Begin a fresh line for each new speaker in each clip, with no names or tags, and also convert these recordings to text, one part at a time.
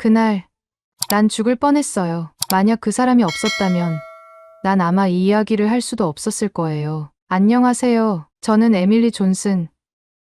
그날 난 죽을 뻔했어요. 만약 그 사람이 없었다면 난 아마 이 이야기를 할 수도 없었을 거예요. 안녕하세요. 저는 에밀리 존슨.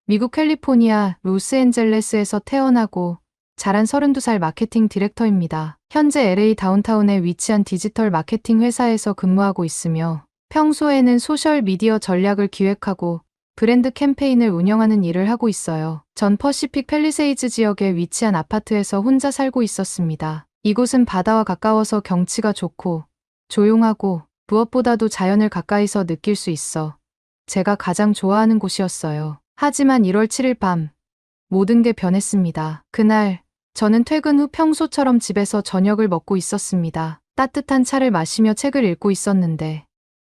미국 캘리포니아 로스앤젤레스에서 태어나고 자란 32살 마케팅 디렉터입니다. 현재 LA 다운타운에 위치한 디지털 마케팅 회사에서 근무하고 있으며 평소에는 소셜 미디어 전략을 기획하고 브랜드 캠페인을 운영하는 일을 하고 있어요. 전 퍼시픽 팰리세이즈 지역에 위치한 아파트에서 혼자 살고 있었습니다. 이곳은 바다와 가까워서 경치가 좋고 조용하고 무엇보다도 자연을 가까이서 느낄 수 있어 제가 가장 좋아하는 곳이었어요. 하지만 1월 7일 밤 모든 게 변했습니다. 그날 저는 퇴근 후 평소처럼 집에서 저녁을 먹고 있었습니다. 따뜻한 차를 마시며 책을 읽고 있었는데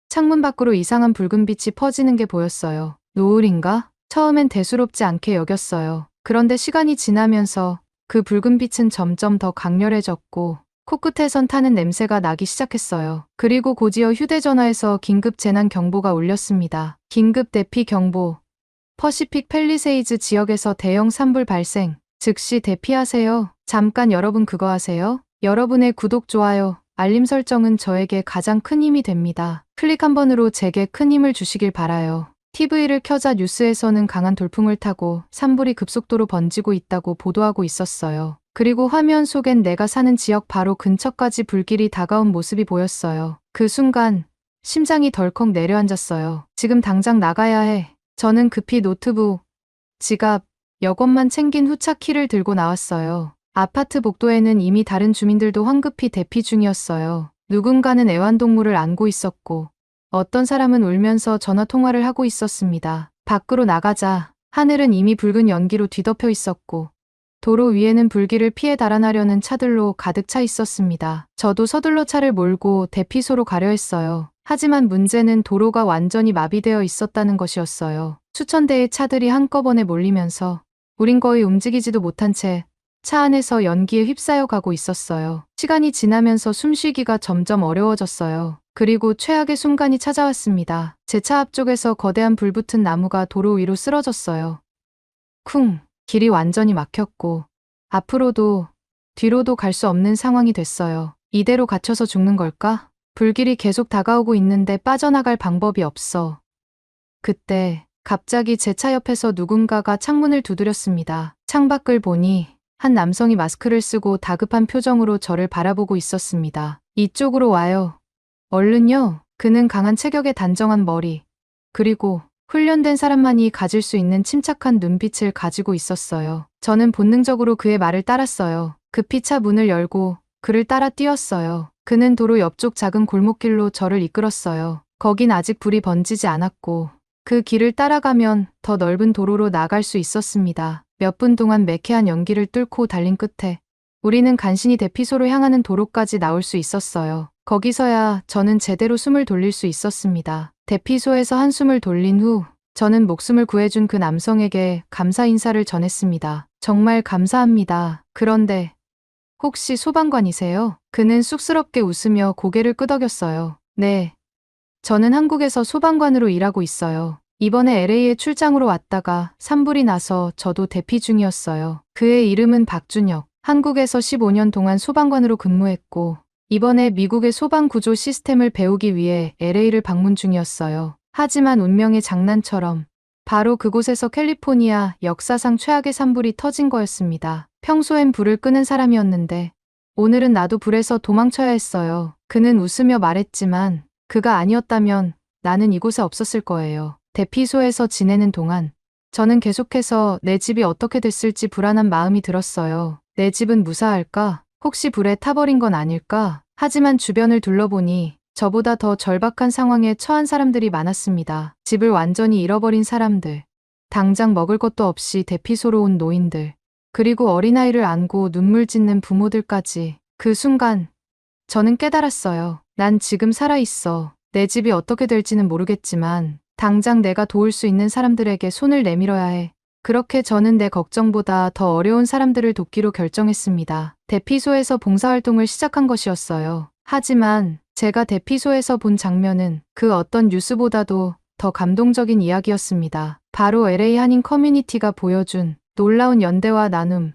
창문 밖으로 이상한 붉은 빛이 퍼지는 게 보였어요. 노을인가? 처음엔 대수롭지 않게 여겼어요. 그런데 시간이 지나면서 그 붉은 빛은 점점 더 강렬해졌고 코끝에선 타는 냄새가 나기 시작했어요. 그리고 곧이어 휴대전화에서 긴급 재난 경보가 울렸습니다. 긴급 대피 경보. 퍼시픽 팰리세이즈 지역에서 대형 산불 발생. 즉시 대피하세요. 잠깐 여러분 그거 아세요? 여러분의 구독, 좋아요, 알림 설정은 저에게 가장 큰 힘이 됩니다. 클릭 한 번으로 제게 큰 힘을 주시길 바라요. TV를 켜자 뉴스에서는 강한 돌풍을 타고 산불이 급속도로 번지고 있다고 보도하고 있었어요. 그리고 화면 속엔 내가 사는 지역 바로 근처까지 불길이 다가온 모습이 보였어요. 그 순간 심장이 덜컥 내려앉았어요. 지금 당장 나가야 해. 저는 급히 노트북, 지갑, 여권만 챙긴 후 차 키를 들고 나왔어요. 아파트 복도에는 이미 다른 주민들도 황급히 대피 중이었어요. 누군가는 애완동물을 안고 있었고 어떤 사람은 울면서 전화 통화를 하고 있었습니다. 밖으로 나가자 하늘은 이미 붉은 연기로 뒤덮여 있었고 도로 위에는 불길을 피해 달아나려는 차들로 가득 차 있었습니다. 저도 서둘러 차를 몰고 대피소로 가려 했어요. 하지만 문제는 도로가 완전히 마비되어 있었다는 것이었어요. 수천 대의 차들이 한꺼번에 몰리면서 우린 거의 움직이지도 못한 채 차 안에서 연기에 휩싸여 가고 있었어요. 시간이 지나면서 숨쉬기가 점점 어려워졌어요. 그리고 최악의 순간이 찾아왔습니다. 제 차 앞쪽에서 거대한 불붙은 나무가 도로 위로 쓰러졌어요. 쿵! 길이 완전히 막혔고 앞으로도 뒤로도 갈 수 없는 상황이 됐어요. 이대로 갇혀서 죽는 걸까? 불길이 계속 다가오고 있는데 빠져나갈 방법이 없어. 그때 갑자기 제 차 옆에서 누군가가 창문을 두드렸습니다. 창밖을 보니 한 남성이 마스크를 쓰고 다급한 표정으로 저를 바라보고 있었습니다. 이쪽으로 와요. 얼른요. 그는 강한 체격의 단정한 머리, 그리고 훈련된 사람만이 가질 수 있는 침착한 눈빛을 가지고 있었어요. 저는 본능적으로 그의 말을 따랐어요. 급히 차 문을 열고 그를 따라 뛰었어요. 그는 도로 옆쪽 작은 골목길로 저를 이끌었어요. 거긴 아직 불이 번지지 않았고 그 길을 따라가면 더 넓은 도로로 나갈 수 있었습니다. 몇 분 동안 매캐한 연기를 뚫고 달린 끝에 우리는 간신히 대피소로 향하는 도로까지 나올 수 있었어요. 거기서야 저는 제대로 숨을 돌릴 수 있었습니다. 대피소에서 한숨을 돌린 후 저는 목숨을 구해준 그 남성에게 감사 인사를 전했습니다. 정말 감사합니다. 그런데 혹시 소방관이세요? 그는 쑥스럽게 웃으며 고개를 끄덕였어요. 네. 저는 한국에서 소방관으로 일하고 있어요. 이번에 LA에 출장으로 왔다가 산불이 나서 저도 대피 중이었어요. 그의 이름은 박준혁. 한국에서 15년 동안 소방관으로 근무했고 이번에 미국의 소방 구조 시스템을 배우기 위해 LA를 방문 중이었어요. 하지만 운명의 장난처럼 바로 그곳에서 캘리포니아 역사상 최악의 산불이 터진 거였습니다. 평소엔 불을 끄는 사람이었는데 오늘은 나도 불에서 도망쳐야 했어요. 그는 웃으며 말했지만 그가 아니었다면 나는 이곳에 없었을 거예요. 대피소에서 지내는 동안 저는 계속해서 내 집이 어떻게 됐을지 불안한 마음이 들었어요. 내 집은 무사할까? 혹시 불에 타버린 건 아닐까? 하지만 주변을 둘러보니 저보다 더 절박한 상황에 처한 사람들이 많았습니다. 집을 완전히 잃어버린 사람들, 당장 먹을 것도 없이 대피소로 온 노인들, 그리고 어린아이를 안고 눈물 짓는 부모들까지. 그 순간 저는 깨달았어요. 난 지금 살아있어. 내 집이 어떻게 될지는 모르겠지만 당장 내가 도울 수 있는 사람들에게 손을 내밀어야 해. 그렇게 저는 내 걱정보다 더 어려운 사람들을 돕기로 결정했습니다. 대피소에서 봉사활동을 시작한 것이었어요. 하지만 제가 대피소에서 본 장면은 그 어떤 뉴스보다도 더 감동적인 이야기였습니다. 바로 LA 한인 커뮤니티가 보여준 놀라운 연대와 나눔,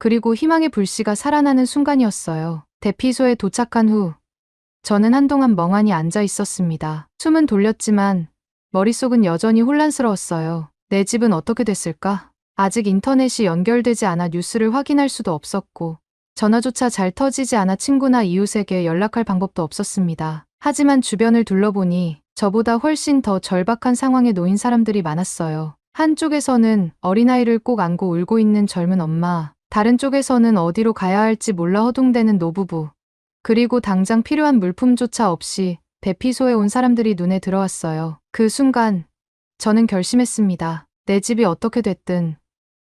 그리고 희망의 불씨가 살아나는 순간이었어요. 대피소에 도착한 후 저는 한동안 멍하니 앉아 있었습니다. 숨은 돌렸지만 머릿속은 여전히 혼란스러웠어요. 내 집은 어떻게 됐을까? 아직 인터넷이 연결되지 않아 뉴스를 확인할 수도 없었고 전화조차 잘 터지지 않아 친구나 이웃에게 연락할 방법도 없었습니다. 하지만 주변을 둘러보니 저보다 훨씬 더 절박한 상황에 놓인 사람들이 많았어요. 한쪽에서는 어린아이를 꼭 안고 울고 있는 젊은 엄마, 다른 쪽에서는 어디로 가야 할지 몰라 허둥대는 노부부, 그리고 당장 필요한 물품조차 없이 대피소에 온 사람들이 눈에 들어왔어요. 그 순간 저는 결심했습니다. 내 집이 어떻게 됐든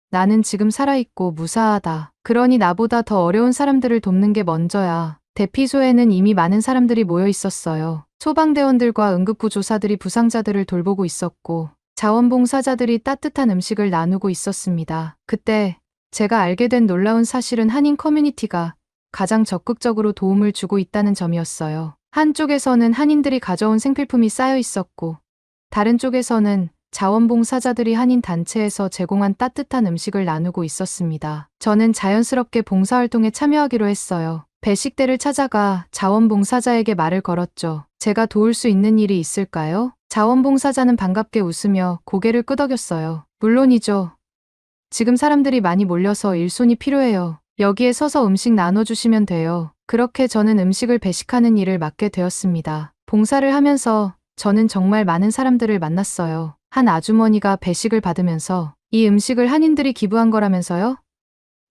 나는 지금 살아있고 무사하다. 그러니 나보다 더 어려운 사람들을 돕는 게 먼저야. 대피소에는 이미 많은 사람들이 모여 있었어요. 소방대원들과 응급구조사들이 부상자들을 돌보고 있었고 자원봉사자들이 따뜻한 음식을 나누고 있었습니다. 그때 제가 알게 된 놀라운 사실은 한인 커뮤니티가 가장 적극적으로 도움을 주고 있다는 점이었어요. 한쪽에서는 한인들이 가져온 생필품이 쌓여 있었고 다른 쪽에서는 자원봉사자들이 한인 단체에서 제공한 따뜻한 음식을 나누고 있었습니다. 저는 자연스럽게 봉사활동에 참여하기로 했어요. 배식대를 찾아가 자원봉사자에게 말을 걸었죠. 제가 도울 수 있는 일이 있을까요? 자원봉사자는 반갑게 웃으며 고개를 끄덕였어요. 물론이죠. 지금 사람들이 많이 몰려서 일손이 필요해요. 여기에 서서 음식 나눠주시면 돼요. 그렇게 저는 음식을 배식하는 일을 맡게 되었습니다. 봉사를 하면서 저는 정말 많은 사람들을 만났어요. 한 아주머니가 배식을 받으면서 이 음식을 한인들이 기부한 거라면서요?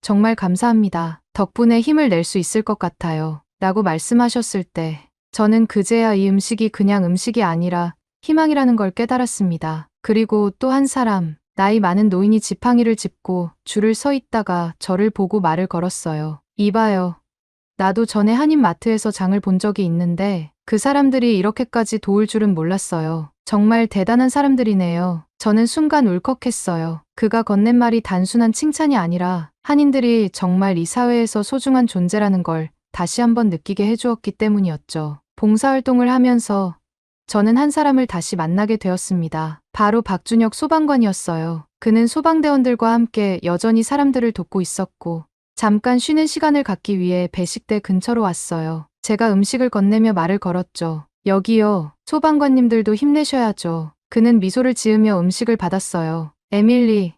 정말 감사합니다. 덕분에 힘을 낼 수 있을 것 같아요. 라고 말씀하셨을 때 저는 그제야 이 음식이 그냥 음식이 아니라 희망이라는 걸 깨달았습니다. 그리고 또 한 사람, 나이 많은 노인이 지팡이를 짚고 줄을 서 있다가 저를 보고 말을 걸었어요. 이봐요. 나도 전에 한인 마트에서 장을 본 적이 있는데 그 사람들이 이렇게까지 도울 줄은 몰랐어요. 정말 대단한 사람들이네요. 저는 순간 울컥했어요. 그가 건넨 말이 단순한 칭찬이 아니라 한인들이 정말 이 사회에서 소중한 존재라는 걸 다시 한번 느끼게 해주었기 때문이었죠. 봉사활동을 하면서 저는 한 사람을 다시 만나게 되었습니다. 바로 박준혁 소방관이었어요. 그는 소방대원들과 함께 여전히 사람들을 돕고 있었고 잠깐 쉬는 시간을 갖기 위해 배식대 근처로 왔어요. 제가 음식을 건네며 말을 걸었죠. 여기요. 소방관님들도 힘내셔야죠. 그는 미소를 지으며 음식을 받았어요. 에밀리,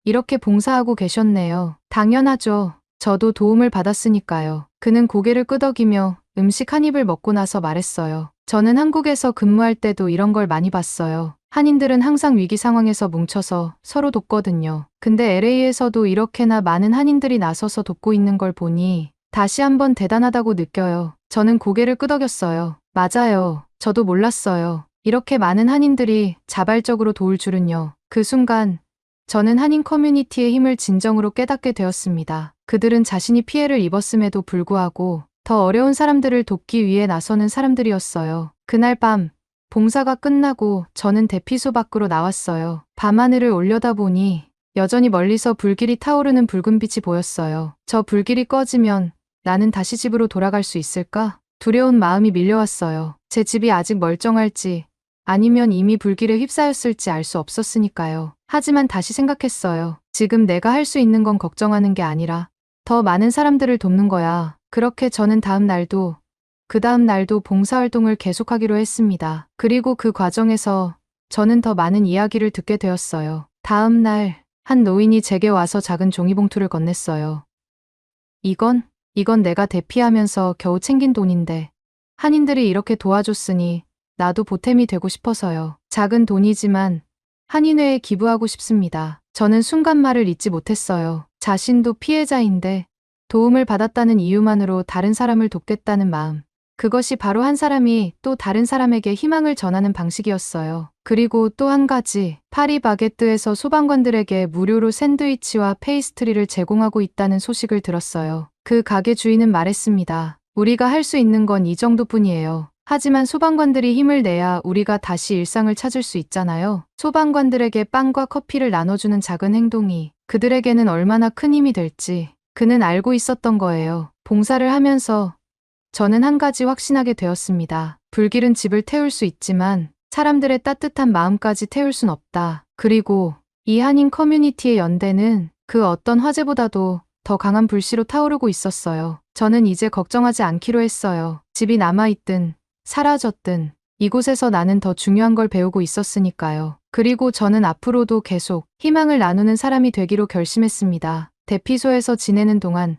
이렇게 봉사하고 계셨네요. 당연하죠. 저도 도움을 받았으니까요. 그는 고개를 끄덕이며 음식 한 입을 먹고 나서 말했어요. 저는 한국에서 근무할 때도 이런 걸 많이 봤어요. 한인들은 항상 위기 상황에서 뭉쳐서 서로 돕거든요. 근데 LA에서도 이렇게나 많은 한인들이 나서서 돕고 있는 걸 보니 다시 한번 대단하다고 느껴요. 저는 고개를 끄덕였어요. 맞아요. 저도 몰랐어요. 이렇게 많은 한인들이 자발적으로 도울 줄은요. 그 순간 저는 한인 커뮤니티의 힘을 진정으로 깨닫게 되었습니다. 그들은 자신이 피해를 입었음에도 불구하고 더 어려운 사람들을 돕기 위해 나서는 사람들이었어요. 그날 밤 봉사가 끝나고 저는 대피소 밖으로 나왔어요. 밤하늘을 올려다보니 여전히 멀리서 불길이 타오르는 붉은 빛이 보였어요. 저 불길이 꺼지면 나는 다시 집으로 돌아갈 수 있을까? 두려운 마음이 밀려왔어요. 제 집이 아직 멀쩡할지 아니면 이미 불길에 휩싸였을지 알 수 없었으니까요. 하지만 다시 생각했어요. 지금 내가 할 수 있는 건 걱정하는 게 아니라 더 많은 사람들을 돕는 거야. 그렇게 저는 그 다음 날도 봉사활동을 계속하기로 했습니다. 그리고 그 과정에서 저는 더 많은 이야기를 듣게 되었어요. 다음 날 한 노인이 제게 와서 작은 종이봉투를 건넸어요. 이건 내가 대피하면서 겨우 챙긴 돈인데 한인들이 이렇게 도와줬으니 나도 보탬이 되고 싶어서요. 작은 돈이지만 한인회에 기부하고 싶습니다. 저는 순간 말을 잇지 못했어요. 자신도 피해자인데 도움을 받았다는 이유만으로 다른 사람을 돕겠다는 마음. 그것이 바로 한 사람이 또 다른 사람에게 희망을 전하는 방식이었어요. 그리고 또 한 가지, 파리 바게뜨에서 소방관들에게 무료로 샌드위치와 페이스트리를 제공하고 있다는 소식을 들었어요. 그 가게 주인은 말했습니다. 우리가 할 수 있는 건 이 정도뿐이에요. 하지만 소방관들이 힘을 내야 우리가 다시 일상을 찾을 수 있잖아요. 소방관들에게 빵과 커피를 나눠주는 작은 행동이 그들에게는 얼마나 큰 힘이 될지 그는 알고 있었던 거예요. 봉사를 하면서 저는 한 가지 확신하게 되었습니다. 불길은 집을 태울 수 있지만 사람들의 따뜻한 마음까지 태울 순 없다. 그리고 이 한인 커뮤니티의 연대는 그 어떤 화재보다도 더 강한 불씨로 타오르고 있었어요. 저는 이제 걱정하지 않기로 했어요. 집이 남아있든 사라졌든 이곳에서 나는 더 중요한 걸 배우고 있었으니까요. 그리고 저는 앞으로도 계속 희망을 나누는 사람이 되기로 결심했습니다. 대피소에서 지내는 동안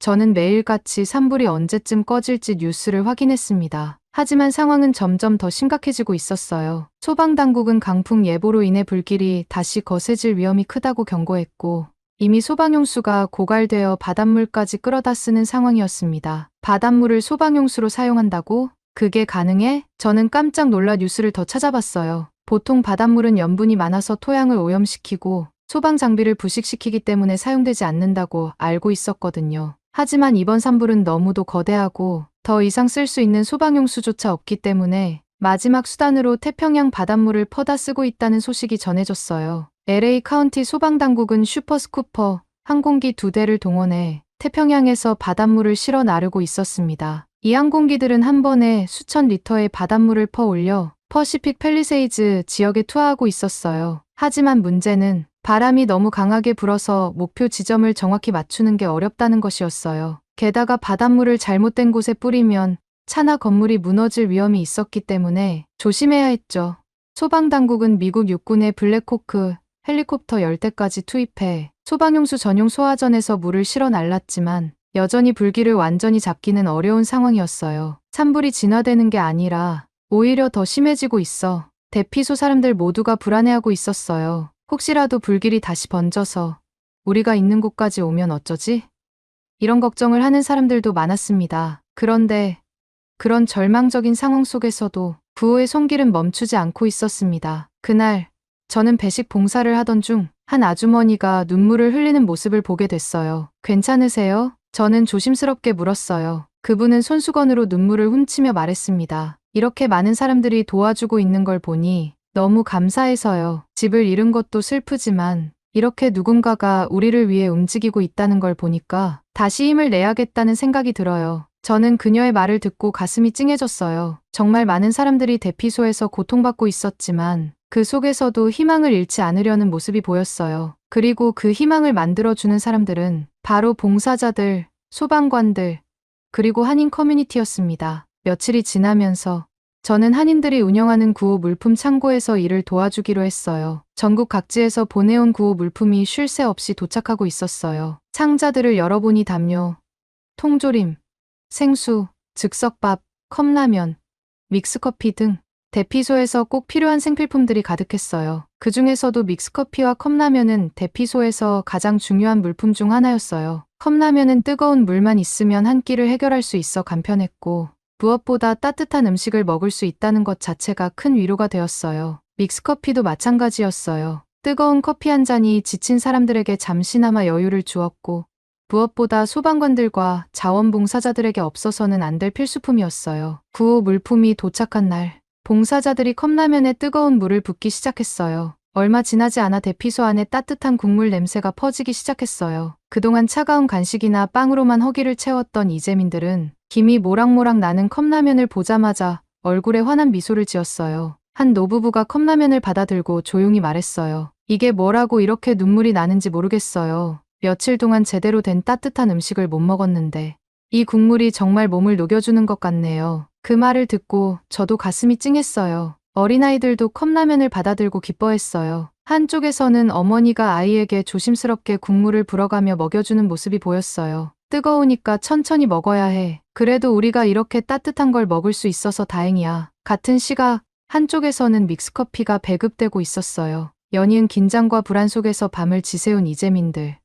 저는 매일같이 산불이 언제쯤 꺼질지 뉴스를 확인했습니다. 하지만 상황은 점점 더 심각해지고 있었어요. 소방당국은 강풍 예보로 인해 불길이 다시 거세질 위험이 크다고 경고했고, 이미 소방용수가 고갈되어 바닷물까지 끌어다 쓰는 상황이었습니다. 바닷물을 소방용수로 사용한다고? 그게 가능해? 저는 깜짝 놀라 뉴스를 더 찾아봤어요. 보통 바닷물은 염분이 많아서 토양을 오염시키고 소방 장비를 부식시키기 때문에 사용되지 않는다고 알고 있었거든요. 하지만 이번 산불은 너무도 거대하고 더 이상 쓸 수 있는 소방용수조차 없기 때문에 마지막 수단으로 태평양 바닷물을 퍼다 쓰고 있다는 소식이 전해졌어요. LA 카운티 소방당국은 슈퍼스쿠퍼 항공기 2대를 동원해 태평양에서 바닷물을 실어 나르고 있었습니다. 이 항공기들은 한 번에 수천 리터의 바닷물을 퍼올려 퍼시픽 팰리세이즈 지역에 투하하고 있었어요. 하지만 문제는 바람이 너무 강하게 불어서 목표 지점을 정확히 맞추는 게 어렵다는 것이었어요. 게다가 바닷물을 잘못된 곳에 뿌리면 차나 건물이 무너질 위험이 있었기 때문에 조심해야 했죠. 소방당국은 미국 육군의 블랙호크 헬리콥터 10대까지 투입해 소방용수 전용 소화전에서 물을 실어 날랐지만 여전히 불길을 완전히 잡기는 어려운 상황이었어요. 산불이 진화되는 게 아니라 오히려 더 심해지고 있어 대피소 사람들 모두가 불안해하고 있었어요. 혹시라도 불길이 다시 번져서 우리가 있는 곳까지 오면 어쩌지? 이런 걱정을 하는 사람들도 많았습니다. 그런데 그런 절망적인 상황 속에서도 구호의 손길은 멈추지 않고 있었습니다. 그날 저는 배식 봉사를 하던 중 한 아주머니가 눈물을 흘리는 모습을 보게 됐어요. 괜찮으세요? 저는 조심스럽게 물었어요. 그분은 손수건으로 눈물을 훔치며 말했습니다. 이렇게 많은 사람들이 도와주고 있는 걸 보니 너무 감사해서요. 집을 잃은 것도 슬프지만 이렇게 누군가가 우리를 위해 움직이고 있다는 걸 보니까 다시 힘을 내야겠다는 생각이 들어요. 저는 그녀의 말을 듣고 가슴이 찡해졌어요. 정말 많은 사람들이 대피소에서 고통받고 있었지만 그 속에서도 희망을 잃지 않으려는 모습이 보였어요. 그리고 그 희망을 만들어주는 사람들은 바로 봉사자들, 소방관들, 그리고 한인 커뮤니티였습니다. 며칠이 지나면서 저는 한인들이 운영하는 구호 물품 창고에서 일을 도와주기로 했어요. 전국 각지에서 보내온 구호 물품이 쉴 새 없이 도착하고 있었어요. 상자들을 열어보니 담요, 통조림, 생수, 즉석밥, 컵라면, 믹스커피 등 대피소에서 꼭 필요한 생필품들이 가득했어요. 그 중에서도 믹스커피와 컵라면은 대피소에서 가장 중요한 물품 중 하나였어요. 컵라면은 뜨거운 물만 있으면 한 끼를 해결할 수 있어 간편했고 무엇보다 따뜻한 음식을 먹을 수 있다는 것 자체가 큰 위로가 되었어요. 믹스커피도 마찬가지였어요. 뜨거운 커피 한 잔이 지친 사람들에게 잠시나마 여유를 주었고 무엇보다 소방관들과 자원봉사자들에게 없어서는 안 될 필수품이었어요. 구호 물품이 도착한 날, 봉사자들이 컵라면에 뜨거운 물을 붓기 시작했어요. 얼마 지나지 않아 대피소 안에 따뜻한 국물 냄새가 퍼지기 시작했어요. 그동안 차가운 간식이나 빵으로만 허기를 채웠던 이재민들은 김이 모락모락 나는 컵라면을 보자마자 얼굴에 환한 미소를 지었어요. 한 노부부가 컵라면을 받아들고 조용히 말했어요. 이게 뭐라고 이렇게 눈물이 나는지 모르겠어요. 며칠 동안 제대로 된 따뜻한 음식을 못 먹었는데 이 국물이 정말 몸을 녹여주는 것 같네요. 그 말을 듣고 저도 가슴이 찡했어요. 어린아이들도 컵라면을 받아들고 기뻐했어요. 한쪽에서는 어머니가 아이에게 조심스럽게 국물을 불어가며 먹여주는 모습이 보였어요. 뜨거우니까 천천히 먹어야 해. 그래도 우리가 이렇게 따뜻한 걸 먹을 수 있어서 다행이야. 같은 시각 한쪽에서는 믹스커피가 배급되고 있었어요. 연이은 긴장과 불안 속에서 밤을 지새운 이재민들.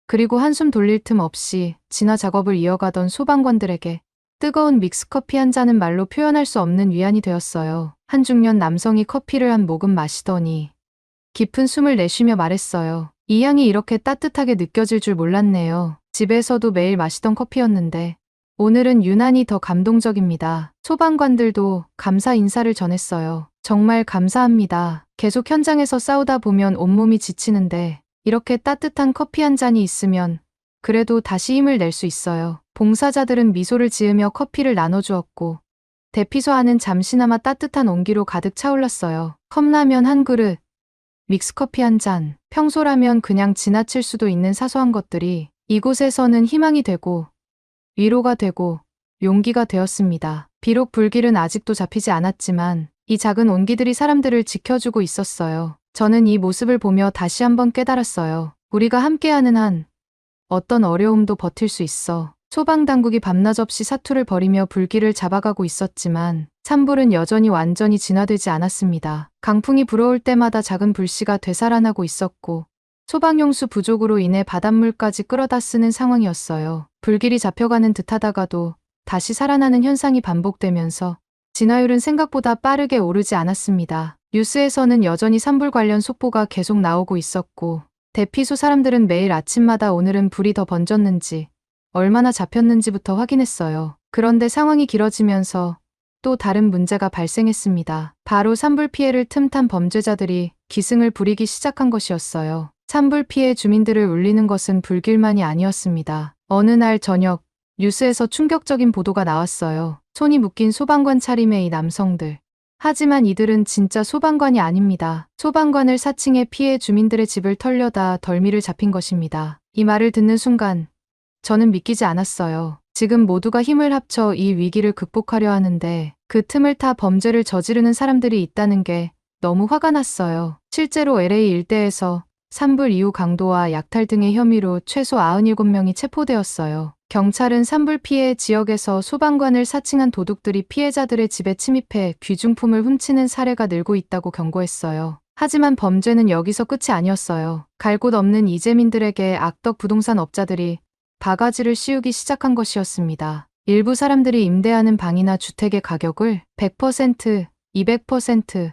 그리고 한숨 돌릴 틈 없이 진화 작업을 이어가던 소방관들에게 뜨거운 믹스커피 한 잔은 말로 표현할 수 없는 위안이 되었어요. 한 중년 남성이 커피를 한 모금 마시더니 깊은 숨을 내쉬며 말했어요. 이 향이 이렇게 따뜻하게 느껴질 줄 몰랐네요. 집에서도 매일 마시던 커피였는데 오늘은 유난히 더 감동적입니다. 소방관들도 감사 인사를 전했어요. 정말 감사합니다. 계속 현장에서 싸우다 보면 온몸이 지치는데 이렇게 따뜻한 커피 한 잔이 있으면 그래도 다시 힘을 낼 수 있어요. 봉사자들은 미소를 지으며 커피를 나눠주었고 대피소 안은 잠시나마 따뜻한 온기로 가득 차올랐어요. 컵라면 한 그릇, 믹스커피 한 잔, 평소라면 그냥 지나칠 수도 있는 사소한 것들이 이곳에서는 희망이 되고 위로가 되고 용기가 되었습니다. 비록 불길은 아직도 잡히지 않았지만 이 작은 온기들이 사람들을 지켜주고 있었어요. 저는 이 모습을 보며 다시 한번 깨달았어요. 우리가 함께하는 한 어떤 어려움도 버틸 수 있어. 소방당국이 밤낮 없이 사투를 벌이며 불길을 잡아가고 있었지만 산불은 여전히 완전히 진화되지 않았습니다. 강풍이 불어올 때마다 작은 불씨가 되살아나고 있었고 소방용수 부족으로 인해 바닷물까지 끌어다 쓰는 상황이었어요. 불길이 잡혀가는 듯하다가도 다시 살아나는 현상이 반복되면서 진화율은 생각보다 빠르게 오르지 않았습니다. 뉴스에서는 여전히 산불 관련 속보가 계속 나오고 있었고 대피소 사람들은 매일 아침마다 오늘은 불이 더 번졌는지 얼마나 잡혔는지부터 확인했어요. 그런데 상황이 길어지면서 또 다른 문제가 발생했습니다. 바로 산불 피해를 틈탄 범죄자들이 기승을 부리기 시작한 것이었어요. 산불 피해 주민들을 울리는 것은 불길만이 아니었습니다. 어느 날 저녁 뉴스에서 충격적인 보도가 나왔어요. 손이 묶인 소방관 차림의 이 남성들. 하지만 이들은 진짜 소방관이 아닙니다. 소방관을 사칭해 피해 주민들의 집을 털려다 덜미를 잡힌 것입니다. 이 말을 듣는 순간 저는 믿기지 않았어요. 지금 모두가 힘을 합쳐 이 위기를 극복하려 하는데 그 틈을 타 범죄를 저지르는 사람들이 있다는 게 너무 화가 났어요. 실제로 LA 일대에서 산불 이후 강도와 약탈 등의 혐의로 최소 97명이 체포되었어요. 경찰은 산불 피해 지역에서 소방관을 사칭한 도둑들이 피해자들의 집에 침입해 귀중품을 훔치는 사례가 늘고 있다고 경고했어요. 하지만 범죄는 여기서 끝이 아니었어요. 갈 곳 없는 이재민들에게 악덕 부동산 업자들이 바가지를 씌우기 시작한 것이었습니다. 일부 사람들이 임대하는 방이나 주택의 가격을 100%, 200%,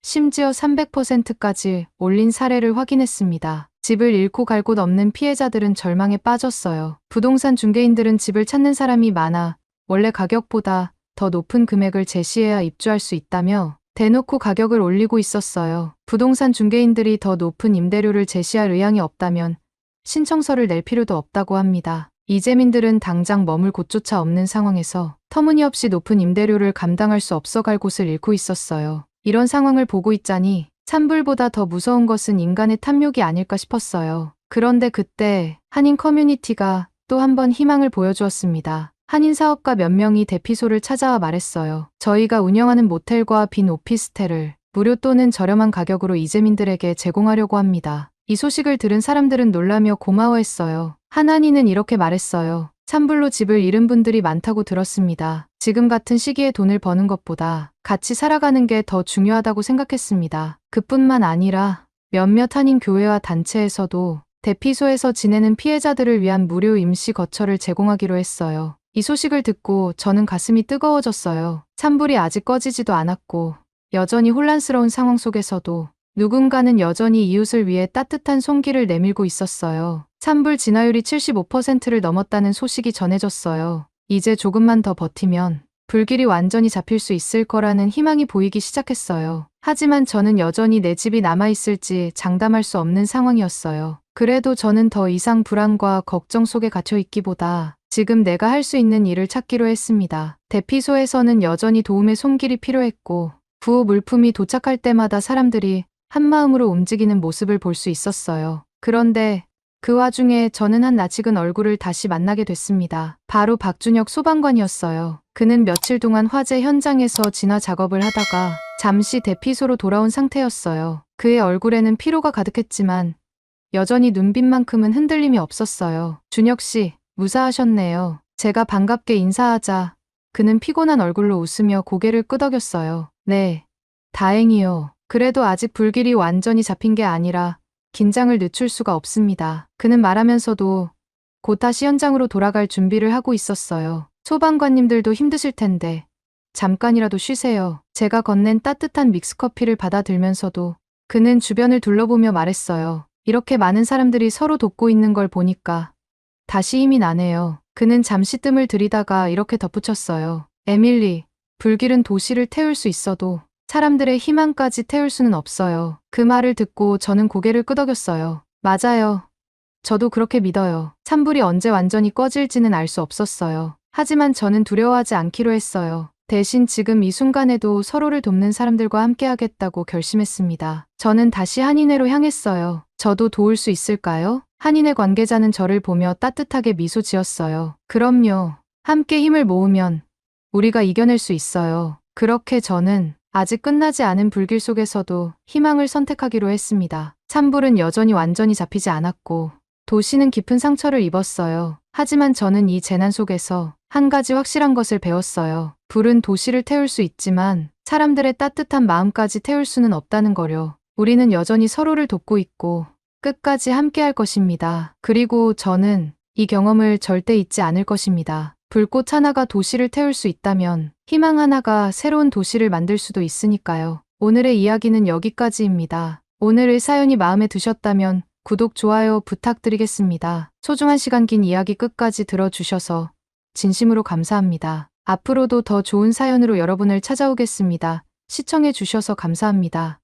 심지어 300%까지 올린 사례를 확인했습니다. 집을 잃고 갈 곳 없는 피해자들은 절망에 빠졌어요. 부동산 중개인들은 집을 찾는 사람이 많아 원래 가격보다 더 높은 금액을 제시해야 입주할 수 있다며 대놓고 가격을 올리고 있었어요. 부동산 중개인들이 더 높은 임대료를 제시할 의향이 없다면 신청서를 낼 필요도 없다고 합니다. 이재민들은 당장 머물 곳조차 없는 상황에서 터무니없이 높은 임대료를 감당할 수 없어 갈 곳을 잃고 있었어요. 이런 상황을 보고 있자니 산불보다 더 무서운 것은 인간의 탐욕이 아닐까 싶었어요. 그런데 그때 한인 커뮤니티가 또 한 번 희망을 보여주었습니다. 한인 사업가 몇 명이 대피소를 찾아와 말했어요. 저희가 운영하는 모텔과 빈 오피스텔을 무료 또는 저렴한 가격으로 이재민들에게 제공하려고 합니다. 이 소식을 들은 사람들은 놀라며 고마워했어요. 한 한인은 이렇게 말했어요. 산불로 집을 잃은 분들이 많다고 들었습니다. 지금 같은 시기에 돈을 버는 것보다 같이 살아가는 게 더 중요하다고 생각했습니다. 그뿐만 아니라 몇몇 한인 교회와 단체에서도 대피소에서 지내는 피해자들을 위한 무료 임시 거처를 제공하기로 했어요. 이 소식을 듣고 저는 가슴이 뜨거워졌어요. 산불이 아직 꺼지지도 않았고 여전히 혼란스러운 상황 속에서도 누군가는 여전히 이웃을 위해 따뜻한 손길을 내밀고 있었어요. 산불 진화율이 75%를 넘었다는 소식이 전해졌어요. 이제 조금만 더 버티면 불길이 완전히 잡힐 수 있을 거라는 희망이 보이기 시작했어요. 하지만 저는 여전히 내 집이 남아있을지 장담할 수 없는 상황이었어요. 그래도 저는 더 이상 불안과 걱정 속에 갇혀 있기보다 지금 내가 할 수 있는 일을 찾기로 했습니다. 대피소에서는 여전히 도움의 손길이 필요했고 구호 물품이 도착할 때마다 사람들이 한마음으로 움직이는 모습을 볼 수 있었어요. 그런데 그 와중에 저는 한 낯익은 얼굴을 다시 만나게 됐습니다. 바로 박준혁 소방관이었어요. 그는 며칠 동안 화재 현장에서 진화 작업을 하다가 잠시 대피소로 돌아온 상태였어요. 그의 얼굴에는 피로가 가득했지만 여전히 눈빛만큼은 흔들림이 없었어요. 준혁 씨, 무사하셨네요. 제가 반갑게 인사하자 그는 피곤한 얼굴로 웃으며 고개를 끄덕였어요. 네, 다행이요. 그래도 아직 불길이 완전히 잡힌 게 아니라 긴장을 늦출 수가 없습니다. 그는 말하면서도 곧 다시 현장으로 돌아갈 준비를 하고 있었어요. 소방관님들도 힘드실 텐데 잠깐이라도 쉬세요. 제가 건넨 따뜻한 믹스커피를 받아들면서도 그는 주변을 둘러보며 말했어요. 이렇게 많은 사람들이 서로 돕고 있는 걸 보니까 다시 힘이 나네요. 그는 잠시 뜸을 들이다가 이렇게 덧붙였어요. 에밀리, 불길은 도시를 태울 수 있어도 사람들의 희망까지 태울 수는 없어요. 그 말을 듣고 저는 고개를 끄덕였어요. 맞아요. 저도 그렇게 믿어요. 산불이 언제 완전히 꺼질지는 알 수 없었어요. 하지만 저는 두려워하지 않기로 했어요. 대신 지금 이 순간에도 서로를 돕는 사람들과 함께하겠다고 결심했습니다. 저는 다시 한인회로 향했어요. 저도 도울 수 있을까요? 한인의 관계자는 저를 보며 따뜻하게 미소 지었어요. 그럼요. 함께 힘을 모으면 우리가 이겨낼 수 있어요. 그렇게 저는 아직 끝나지 않은 불길 속에서도 희망을 선택하기로 했습니다. 찬불은 여전히 완전히 잡히지 않았고 도시는 깊은 상처를 입었어요. 하지만 저는 이 재난 속에서 한 가지 확실한 것을 배웠어요. 불은 도시를 태울 수 있지만 사람들의 따뜻한 마음까지 태울 수는 없다는 거요. 우리는 여전히 서로를 돕고 있고 끝까지 함께 할 것입니다. 그리고 저는 이 경험을 절대 잊지 않을 것입니다. 불꽃 하나가 도시를 태울 수 있다면 희망 하나가 새로운 도시를 만들 수도 있으니까요. 오늘의 이야기는 여기까지입니다. 오늘의 사연이 마음에 드셨다면 구독, 좋아요 부탁드리겠습니다. 소중한 시간 긴 이야기 끝까지 들어주셔서 진심으로 감사합니다. 앞으로도 더 좋은 사연으로 여러분을 찾아오겠습니다. 시청해 주셔서 감사합니다.